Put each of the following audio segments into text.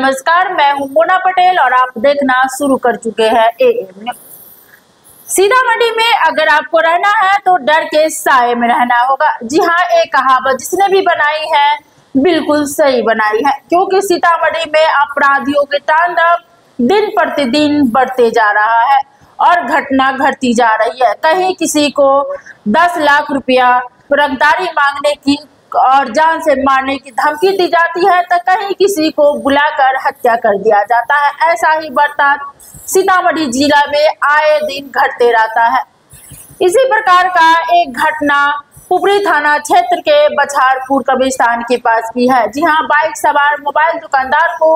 नमस्कार, मैं हूं मोना पटेल और आप देखना शुरू कर चुके हैं एएम न्यूज़। सीतामढ़ी में अगर आपको रहना है तो डर के साए में रहना होगा। जी हाँ, एक कहावत जिसने भी बनाई है बिल्कुल सही बनाई है, क्योंकि सीतामढ़ी में अपराधियों के तांडव दिन प्रतिदिन बढ़ते जा रहा है और घटना घटती जा रही है। कहीं किसी को 10 लाख रुपया रंगदारी मांगने की और जान से मारने की धमकी दी जाती है, तो कहीं किसी को बुलाकर हत्या कर दिया जाता है। ऐसा ही बर्ताव सीतामढ़ी जिला में आए दिन घटते रहता है। इसी प्रकार का एक घटना पुपरी थाना क्षेत्र के बछारपुर कब्रिस्तान के पास की है। जी हाँ, बाइक सवार मोबाइल दुकानदार को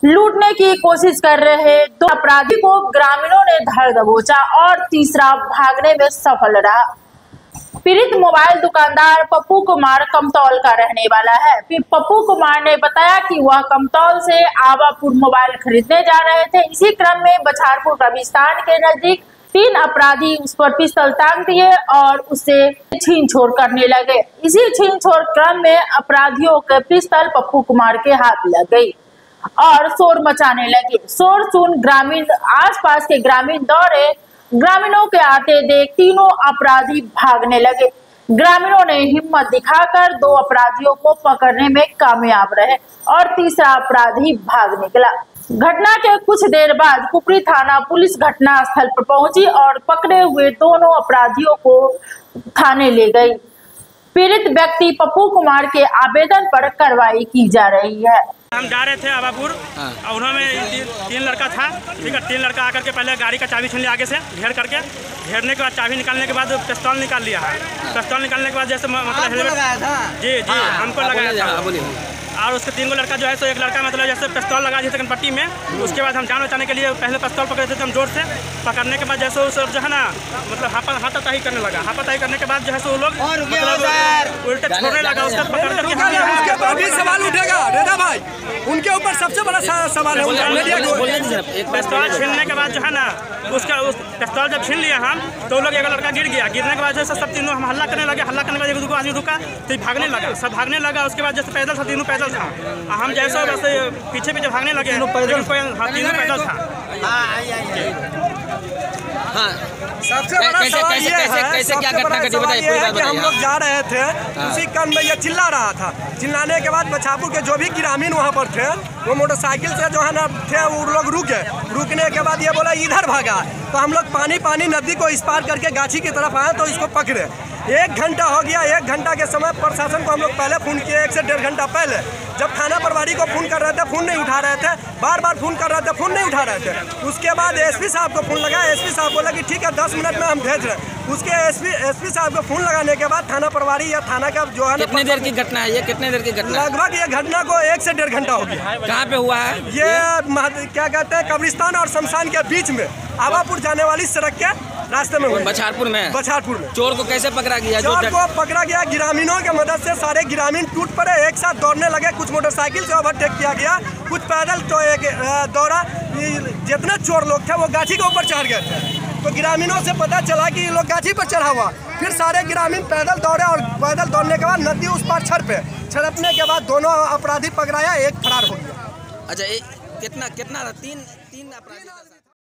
लूटने की कोशिश कर रहे 2 अपराधी को ग्रामीणों ने धर दबोचा और तीसरा भागने में सफल रहा। पीड़ित मोबाइल दुकानदार पप्पू कुमार कमतौल का रहने वाला है। फिर पप्पू कुमार ने बताया कि वह कमतौल से आवापुर मोबाइल खरीदने जा रहे थे। इसी क्रम में बछारपुर कब्रिस्तान के नजदीक 3 अपराधी उस पर पिस्तौल ताक दिए और उससे छीन छोड़ करने लगे। इसी छीन छोड़ क्रम में अपराधियों के पिस्तौल पप्पू कुमार के हाथ लग गई और शोर मचाने लगे। शोर सुन ग्रामीण आसपास के ग्रामीण दौड़े। ग्रामीणों के आते देख तीनों अपराधी भागने लगे। ग्रामीणों ने हिम्मत दिखाकर 2 अपराधियों को पकड़ने में कामयाब रहे और तीसरा अपराधी भाग निकला। घटना के कुछ देर बाद पुपरी थाना पुलिस घटना स्थल पर पहुंची और पकड़े हुए दोनों अपराधियों को थाने ले गई। पीड़ित व्यक्ति पप्पू कुमार के आवेदन पर कार्रवाई की जा रही है। हम जा रहे थे आवापुर और उन्होंने 3 लड़का था, ठीक है। 3 लड़का आकर के पहले गाड़ी का चाबी छीन लिया आगे से, घेर करके। घेरने के बाद चाबी निकालने के बाद पिस्तौल निकाल लिया है। पिस्तौल निकालने के बाद जैसे मतलब हेलमेट जी हमको लगाया था। और उसके 3 लड़का जो है सो एक लड़का मतलब जैसे पिस्तौल लगा दिया था पट्टी में। उसके बाद हम जान बचाने के लिए पहले पिस्तौल पकड़े थे हम जोर से। पकड़ने के बाद जैसे उस जो है ना मतलब हाथाताही करने लगा। हाथाताही करने के बाद जो है सो वो लोग मतलब उल्टे छोड़ने लगा। उसका पकड़ करके सवाल उठेगा रेदा भाई, उनके ऊपर सबसे बड़ा सवाल है। पिस्तौल छीनने के बाद जो है ना उसका पिस्तौल जब छीन लिया हम तो लोग एक लड़का गिर गया। गिरने के बाद जैसे सब तीनों हम हल्ला करने लगे। हल्ला करने के बाद 1-2 आदमी रुका तो भागने लगा। सब भागने लगा। उसके बाद जैसे पैदल था, तीनों पैदल था। हम जैसे वैसे पीछे पीछे भागने लगे। तीनों पैदल था। हाँ, सबसे बड़ा सवाल ये है, कैसे क्या घटना घटी बताइए कि हम लोग जा रहे थे, उसी क्रम में ये चिल्ला रहा था। चिल्लाने के बाद बछारपुर के जो भी ग्रामीण वहाँ पर थे वो मोटरसाइकिल से जो है ना थे वो लोग रुके। रुकने के बाद ये बोला इधर भागा, तो हम लोग पानी नदी को इस पार करके गाछी की तरफ आए तो इसको पकड़े। 1 घंटा हो गया। 1 घंटा के समय प्रशासन को हम लोग पहले फ़ोन किए, 1 से 1.5 घंटा पहले। जब थाना प्रभारी को फ़ोन कर रहे थे, फ़ोन नहीं उठा रहे थे। बार बार फ़ोन कर रहे थे, फ़ोन नहीं उठा रहे थे। उसके बाद एसपी साहब को फ़ोन लगा। एसपी साहब बोला कि ठीक है 10 मिनट में हम भेज रहे हैं। उसके एसपी साहब को फ़ोन लगाने के बाद थाना प्रभारी या थाना का जो है कितने देर की घटना है ये? कितने देर की घटना? लगभग ये घटना को 1 से 1.5 घंटा हो गया। कहाँ पे हुआ है ये? क्या कहते हैं, कब्रिस्तान और शमशान के बीच में आवापुर जाने वाली सड़क के रास्ते में हुआ। बछारपुर में? बछारपुर में। चोर को कैसे पकड़ा गया? चोर को पकड़ा गया ग्रामीणों की मदद से। सारे ग्रामीण टूट पड़े, एक साथ दौड़ने लगे। कुछ मोटरसाइकिल से ओवरटेक किया गया, कुछ पैदल। तो एक दौड़ा। जितने चोर लोग थे वो गाछी के ऊपर चढ़ गए थे। तो ग्रामीणों से पता चला कि ये लोग गाछी पर चढ़ा हुआ। फिर सारे ग्रामीण पैदल दौड़े और पैदल दौड़ने के बाद नदी उस पार छड़पने के बाद दोनों अपराधी पकड़ाया, एक फरार हो गया। अच्छा, कितना 3 अपराधी?